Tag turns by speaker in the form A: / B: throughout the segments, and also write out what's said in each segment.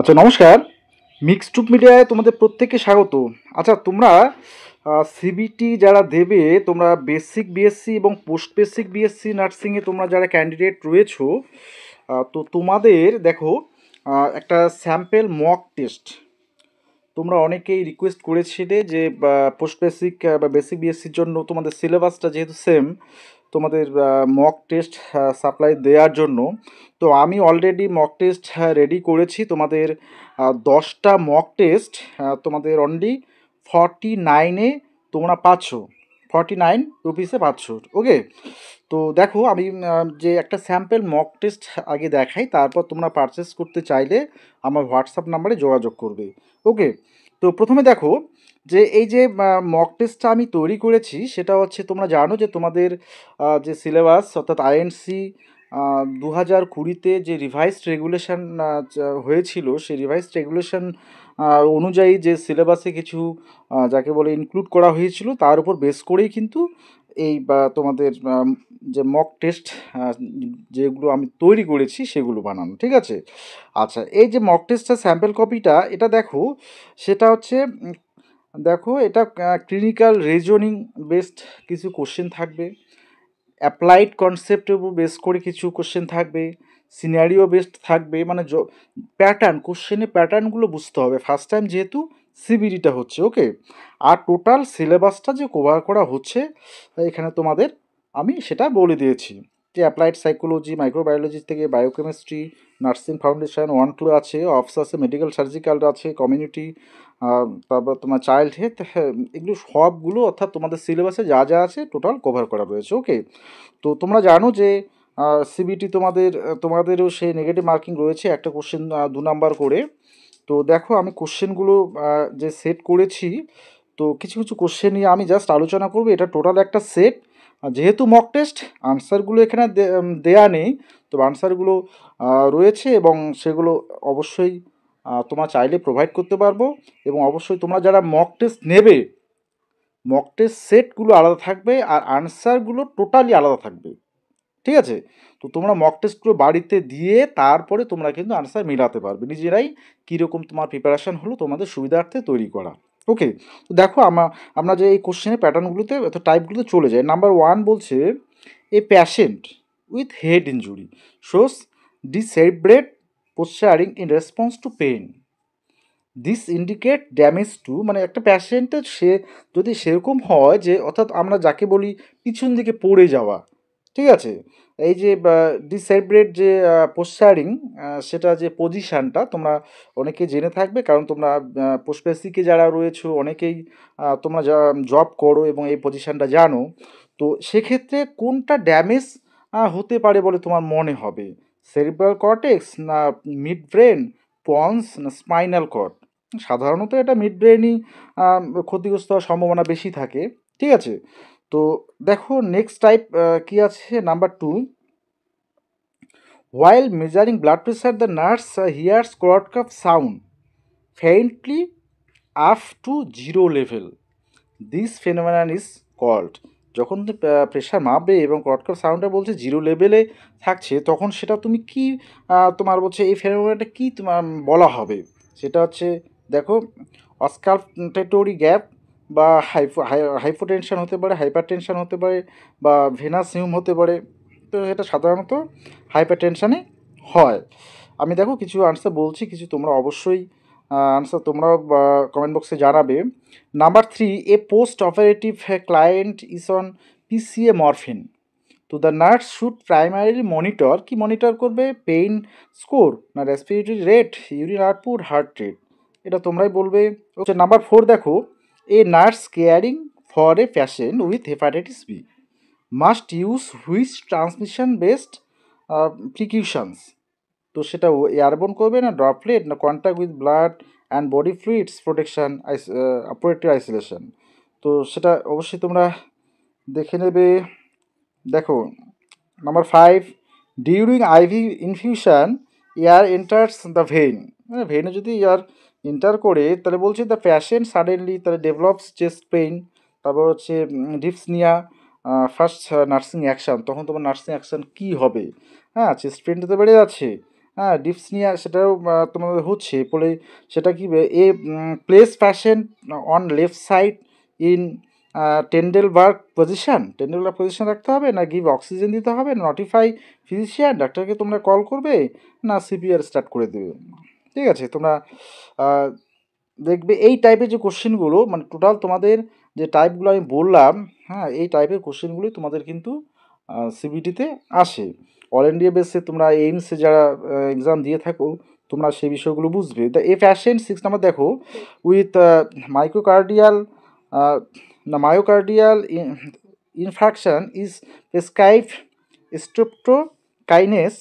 A: আচ্ছা, নমস্কার। মিক্সড টুব মিডিয়ায় তোমাদের প্রত্যেককে স্বাগত। আচ্ছা, তোমরা সিবিটি যারা দেবে, তোমরা বেসিক বিএসসি এবং পোস্ট বেসিক বিএসসি নার্সিংয়ে তোমরা যারা ক্যান্ডিডেট রয়েছো, তো তোমাদের দেখো একটা স্যাম্পেল মক টেস্ট তোমরা অনেকেই রিকোয়েস্ট করেছিলে যে পোস্ট বেসিক বা বেসিক বিএসসির জন্য তোমাদের সিলেবাসটা যেহেতু সেম, তোমাদের মক টেস্ট সাপ্লাই দেওয়ার জন্য। তো আমি অলরেডি মক টেস্ট রেডি করেছি তোমাদের 10টা মক টেস্ট তোমাদের অনলি 49-এ তোমরা পাচ্ছ, 49 রুপিসে পাচ্ছ। ওকে, তো দেখো আমি যে একটা স্যাম্পল মক টেস্ট আগে দেখাই, তারপর তোমরা পারচেস করতে চাইলে আমার হোয়াটসঅ্যাপ নাম্বারে যোগাযোগ করবে। ওকে, তো প্রথমে দেখো যে এই যে মক টেস্টটা আমি তৈরি করেছি, সেটা হচ্ছে তোমরা জানো যে তোমাদের যে সিলেবাস অর্থাৎ আইএনসি 2020-তে যে রিভাইসড রেগুলেশন হয়েছিল, সেই রিভাইসড রেগুলেশন অনুযায়ী যে সিলেবাসে কিছু যাকে বলে ইনক্লুড করা হয়েছিল, তার উপর বেস করেই কিন্তু এই তোমাদের যে মক টেস্ট যেগুলো আমি তৈরি করেছি সেগুলো বানানো। ঠিক আছে? আচ্ছা, এই যে মক টেস্টের স্যাম্পল কপিটা, এটা দেখো, সেটা হচ্ছে দেখো এটা ক্লিনিক্যাল রিজনিং বেসড কিছু কোশ্চেন থাকবে, অ্যাপ্লাইড কনসেপ্টের উপর বেস করে কিছু কোশ্চেন থাকবে, সিনারিও বেসড থাকবে, মানে প্যাটার্ন, কোশ্চেনের প্যাটার্নগুলো বুঝতে হবে ফার্স্ট টাইম যেহেতু সিবিডিটা হচ্ছে। ওকে, আর টোটাল সিলেবাসটা যে কভার করা হচ্ছে এখানে তোমাদের আমি সেটা বলে দিয়েছি যে অ্যাপ্লাইড সাইকোলজি, মাইক্রোবায়োলজি থেকে বায়োকেমিস্ট্রি, নার্সিং ফাউন্ডেশন 1-2 আছে, অফস আছে, মেডিকেল সার্জিক্যাল আছে, কমিউনিটি, তারপর তোমার চাইল্ড হেলথ, এগুলো সবগুলো অর্থাৎ তোমাদের সিলেবাসে যা যা আছে টোটাল কভার করা রয়েছে। ওকে, তো তোমরা জানো যে সিবিটি তোমাদেরও সেই নেগেটিভ মার্কিং রয়েছে, একটা কোশ্চেন 2 নাম্বার করে। তো দেখো আমি কোশ্চেনগুলো যে সেট করেছি, তো কিছু কিছু কোশ্চেন নিয়ে আমি জাস্ট আলোচনা করবো। এটা টোটাল একটা সেট, যেহেতু মক টেস্ট আনসারগুলো এখানে দেয়া নেই, তো আনসারগুলো রয়েছে এবং সেগুলো অবশ্যই তোমরা চাইলে প্রোভাইড করতে পারবো। এবং অবশ্যই তোমরা যারা মক টেস্ট নেবে, মক টেস্ট সেটগুলো আলাদা থাকবে আর আনসারগুলো টোটালি আলাদা থাকবে। ঠিক আছে? তো তোমরা মক টেস্টগুলো বাড়িতে দিয়ে তারপরে তোমরা কিন্তু আনসার মিলাতে পারবে নিজেরাই, কীরকম তোমার প্রিপারেশান হলো তোমাদের সুবিধার্থে তৈরি করা। ওকে, তো দেখো আমরা যে এই কোশ্চেনের প্যাটার্নগুলোতে অর্থাৎ টাইপগুলোতে চলে যাই। নাম্বার 1 বলছে, a patient with head injury shows decerebrate posturing in response to pain, this indicate damage to, মানে একটা প্যাশেন্টের সে যদি সেরকম হয় যে অর্থাৎ আমরা যাকে বলি পিছন দিকে পড়ে যাওয়া। ঠিক আছে? এই যে ডিসেব্রেড যে পোস্চারিং, সেটা যে পজিশানটা তোমরা অনেকে জেনে থাকবে, কারণ তোমরা পোস্ট বেসিকে যারা রয়েছো অনেকেই তোমরা জব করো এবং এই পজিশানটা জানো। তো সেক্ষেত্রে কোনটা ড্যামেজ হতে পারে বলে তোমার মনে হবে? সেরিব্রাল কর্টেক্স, না মিড ব্রেন, পন্স, না স্পাইনাল কর্ড? সাধারণত এটা মিড ব্রেনই ক্ষতিগ্রস্ত হওয়ার সম্ভাবনা বেশি থাকে। ঠিক আছে? তো দেখো নেক্সট টাইপ কি আছে, number 2, while measuring blood pressure the nurse hears Korotkoff sound faintly up to zero level, this phenomenon is called. যখন প্রেশার মাপবে এবং ক্রডকাপ সাউন্ডটা বলছে জিরো লেভেলে থাকছে, তখন সেটা তুমি কি তোমার বলছে এই ফেনোমেননটা কি তোমার বলা হবে? সেটা হচ্ছে দেখো অস্কালটেটরি গ্যাপ, বা হাইপোটেনশন হতে পারে, হাইপার টেনশন হতে পারে, বা ভেনাস হিউম হতে পারে। তো এটা সাধারণত হাইপার টেনশানে হয়। আমি দেখো কিছু আনসার বলছি, কিছু তোমরা অবশ্যই আনসার তোমরাও কমেন্ট বক্সে জানাবে। Number 3, a post operative client is on PCA morphine, তো the nurse should primarily monitor, কি মনিটর করবে? পেইন স্কোর, না respiratory rate, urine output, heart rate? এটা তোমরাই বলবে। হচ্ছে নাম্বার 4 দেখো, a nurse caring for a patient with hepatitis B must use which transmission based precautions, তো সেটা এয়ারবোন করবে, না ড্রপলেট, না contact with blood and body fluids protection operative isolation? তো সেটা অবশ্যই তোমরা দেখে নেবে। দেখো number 5, during IV infusion air enters the vein, মানে ভেইনে যদি এয়ার এন্টার করে তাহলে বলছে দ্য প্যাশেন্ট সাডেনলি তাহলে ডেভেলপস চেস্ট পেইন, তারপর হচ্ছে ডিপসনিয়া, ফার্স্ট নার্সিং অ্যাকশান, তখন তোমার নার্সিং অ্যাকশান কী হবে? হ্যাঁ, চেস্ট পেইনটা তো বেড়ে যাচ্ছে, হ্যাঁ ডিপসনিয়া সেটাও তোমাদের হচ্ছে বলে সেটা কি a place fashion on left side in Trendelenburg position রাখতে হবে, না গিভ অক্সিজেন দিতে হবে, না নোটিফাই ফিজিশিয়ান ডাক্তারকে তোমরা কল করবে, না সিপিআর স্টার্ট করে দেবে। ঠিক আছে, তোমরা দেখবে এই টাইপের যে কোশ্চেনগুলো মানে টোটাল তোমাদের যে টাইপগুলো আমি বললাম, হ্যাঁ এই টাইপের কোশ্চেনগুলোই তোমাদের কিন্তু সিবিটিতে আসে। অল ইন্ডিয়া বেসে তোমরা এইমসে যারা এক্সাম দিয়ে থাকো তোমরা সেই বিষয়গুলো বুঝবে। দ্য এ ফ্যাশন 6 নাম্বার দেখো উইথ মাইক্রোকার্ডিয়াল না myocardial infraction is prescribe streptokinase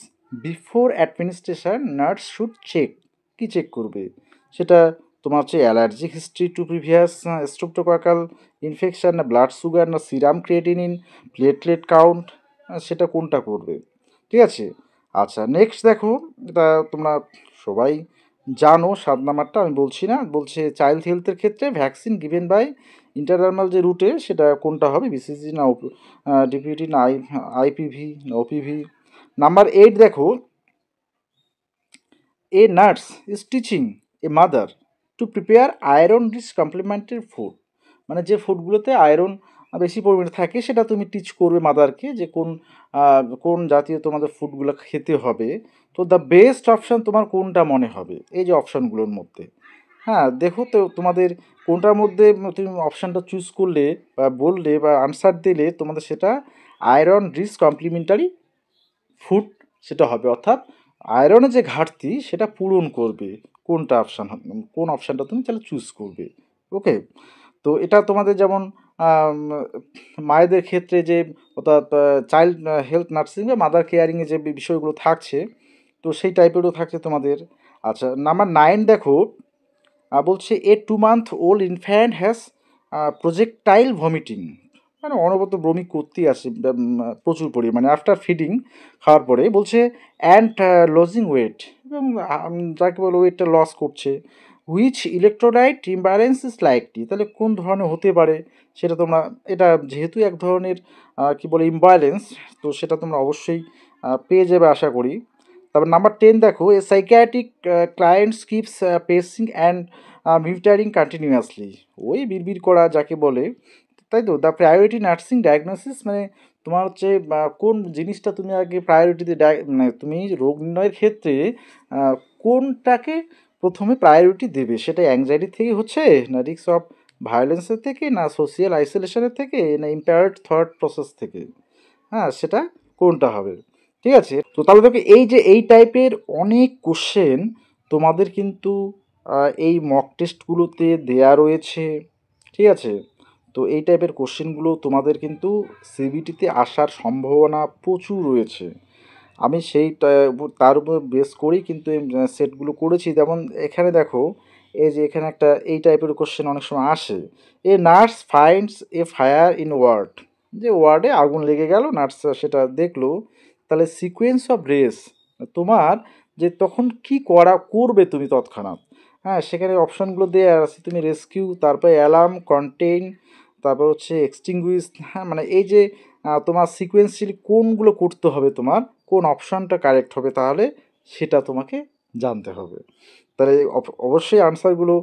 A: before administration nurse should check. কি চেক করবে সেটা তোমার হচ্ছে allergic history to previous streptococcal infection, না ব্লাড সুগার, না সিরাম ক্রিয়েটিনিন, প্লেটলেট কাউন্ট, সেটা কোনটা করবে। ঠিক আছে, আচ্ছা নেক্সট দেখো, এটা তোমরা সবাই জানো 7 নাম্বারটা আমি বলছি না, বলছে চাইল্ড হেলথের ক্ষেত্রে ভ্যাকসিন গিভেন বাই ইন্টারনার্মাল যে রুটে সেটা কোনটা হবে, বিসিজি না ডিপিটি না আইপিভি না ওপিভি। নাম্বার 8 দেখো a nurse is teaching a mother to prepare iron rich complementary food, মানে যে ফুডগুলোতে আয়রন বেশি পরিমাণে থাকে সেটা তুমি টিচ করবে মাদারকে যে কোন জাতীয় তোমাদের ফুডগুলো খেতে হবে। তো দ্য বেস্ট অপশান তোমার কোনটা মনে হবে এই যে অপশানগুলোর মধ্যে। হ্যাঁ দেখো তো তোমাদের কোনটার মধ্যে তুমি অপশানটা চুজ করলে বা বললে বা আনসার দিলে তোমাদের সেটা আয়রন রিচ কমপ্লিমেন্টারি ফুড সেটা হবে, অর্থাৎ আয়রনের যে ঘাটতি সেটা পূরণ করবে কোনটা অপশান, কোন অপশানটা তুমি তাহলে চুজ করবে। ওকে, তো এটা তোমাদের যেমন মায়েদের ক্ষেত্রে যে অর্থাৎ চাইল্ড হেলথ নার্সিং বা মাদার কেয়ারিংয়ে যে বিষয়গুলো থাকছে তো সেই টাইপেরও থাকছে তোমাদের। আচ্ছা নাম্বার 9 দেখো বলছে এ 2 month old infant has projectile vomiting, মানে অনবরত বমি করতেই আসে প্রচুর পরিমাণে আফটার ফিডিং খাওয়ার পরে, বলছে অ্যান্ড লজিং ওয়েট, এবং যাকে বলে ওয়েটটা লস করছে। Which electrolyte imbalance is likely, তাহলে কোন ধরনের হতে পারে সেটা তোমরা, এটা যেহেতু এক ধরনের কি বলে ইমব্যালেন্স তো সেটা তোমরা অবশ্যই পেয়ে যাবে আশা করি। তারপর নাম্বার 10 দেখো a psychiatric clients keeps pacing and muttering continuously, ওই বিড়বিড় করা যাকে বলে, তাই তো। দ্য প্রায়োরিটি নার্সিং ডায়াগনোসিস, মানে তোমার হচ্ছে কোন জিনিসটা তুমি আগে প্রায়োরিটিতে মানে তুমি রোগ নির্ণয়ের ক্ষেত্রে কোনটাকে প্রথমে প্রায়োরিটি দেবে, সেটা অ্যাংজাইটি থেকে হচ্ছে, না রিস্ক অফ ভায়োলেন্সের থেকে, না সোশিয়াল আইসোলেশনের থেকে, না ইম্পেয়ার্ড থট প্রসেস থেকে, হ্যাঁ সেটা কোনটা হবে। ঠিক আছে, তো তাহলে দেখো এই যে এই টাইপের অনেক কোশ্চেন তোমাদের কিন্তু এই মক টেস্টগুলোতে দেয়া রয়েছে। ঠিক আছে, তো এই টাইপের কোশ্চেনগুলো তোমাদের কিন্তু সিবিটিতে আসার সম্ভাবনা প্রচুর রয়েছে। আমি তার উপর বেস করেই কিন্তু এই সেটগুলো করেছি। যেমন এখানে দেখো এই যে এখানে একটা এই টাইপের কোশ্চেন অনেক সময় আসে, a nurse finds a fire in ward, যে ওয়ার্ডে আগুন লেগে গেল নার্স সেটা দেখলো, তাহলে সিকোয়েন্স অফ রেস তোমার যে তখন কি করবে তুমি তৎক্ষণাৎ, হ্যাঁ সেখানে অপশানগুলো দেওয়া আছে, তুমি রেস্কিউ, তারপরে অ্যালার্ম, কন্টেইন, তারপর হচ্ছে এক্সটিংগুইশ, হ্যাঁ মানে এই যে তোমার সিকোয়েন্সিয়ালি কোনগুলো করতে হবে, তোমার কোন অপশানটা কারেক্ট হবে তাহলে সেটা তোমাকে জানতে হবে। তাহলে অবশ্যই আনসারগুলো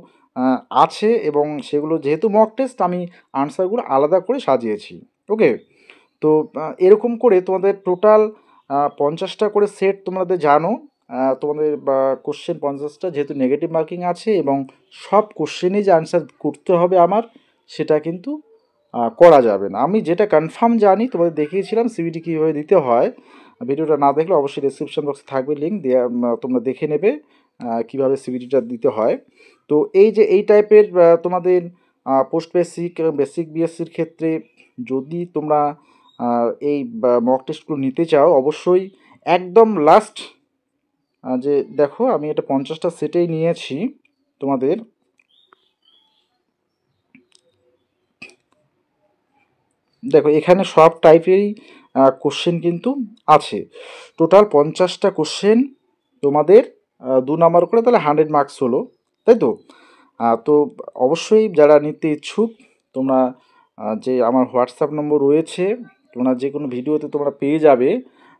A: আছে, এবং সেগুলো যেহেতু মক টেস্ট আমি আনসারগুলো আলাদা করে সাজিয়েছি। ওকে, তো এরকম করে তোমাদের টোটাল 50টা করে সেট তোমাদের জানো, তোমাদের কোশ্চেন 50টা যেহেতু নেগেটিভ মার্কিং আছে, এবং সব কোশ্চেনই যে আনসার করতে হবে আমার সেটা কিন্তু করা যাবে না। আমি যেটা কনফার্ম জানি তোমাদের দেখিয়েছিলাম সিবিটি কীভাবে দিতে হয়, ভিডিওটা না দেখলে অবশ্যই ডেসক্রিপশন বক্সে থাকবে লিঙ্ক দেওয়া, তোমরা দেখে নেবে কীভাবে সিবিটিটা দিতে হয়। তো এই যে এই টাইপের তোমাদের পোস্ট বেসিক বেসিক বিএসসির ক্ষেত্রে যদি তোমরা এই মক টেস্টগুলো নিতে চাও অবশ্যই একদম লাস্ট যে দেখো আমি এটা 50টা সেটেই নিয়েছি তোমাদের, দেখো এখানে সব টাইপেরই কোশ্চেন কিন্তু আছে, টোটাল 50টা কোশ্চেন তোমাদের 2 নাম্বার করে, তাহলে 100 মার্কস হলো, তাই তো। তো অবশ্যই যারা নিতে ইচ্ছুক তোমরা যে আমার হোয়াটসঅ্যাপ নম্বর রয়েছে তোমরা যে কোনো ভিডিওতে তোমরা পেয়ে যাবে,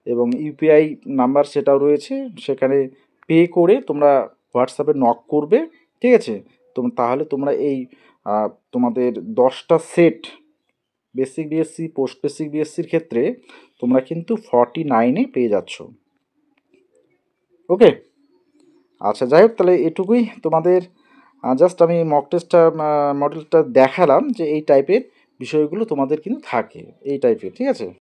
A: এবং ইউপিআই নাম্বার সেটাও রয়েছে, সেখানে পে করে তোমরা হোয়াটসঅ্যাপে নক করবে, ঠিক আছে? তাহলে তোমরা এই তোমাদের 10টা set basic BSc post basic বিএসসির ক্ষেত্রে তোমরা কিন্তু 49-এ পেয়ে যাচ্ছ। ওকে, আচ্ছা যাই হোক, তাহলে এটুকুই তোমাদের জাস্ট আমি মক টেস্টটা মডেলটা দেখালাম যে এই টাইপের বিষয়গুলো তোমাদের কিন্তু থাকে, এই টাইপের, ঠিক আছে?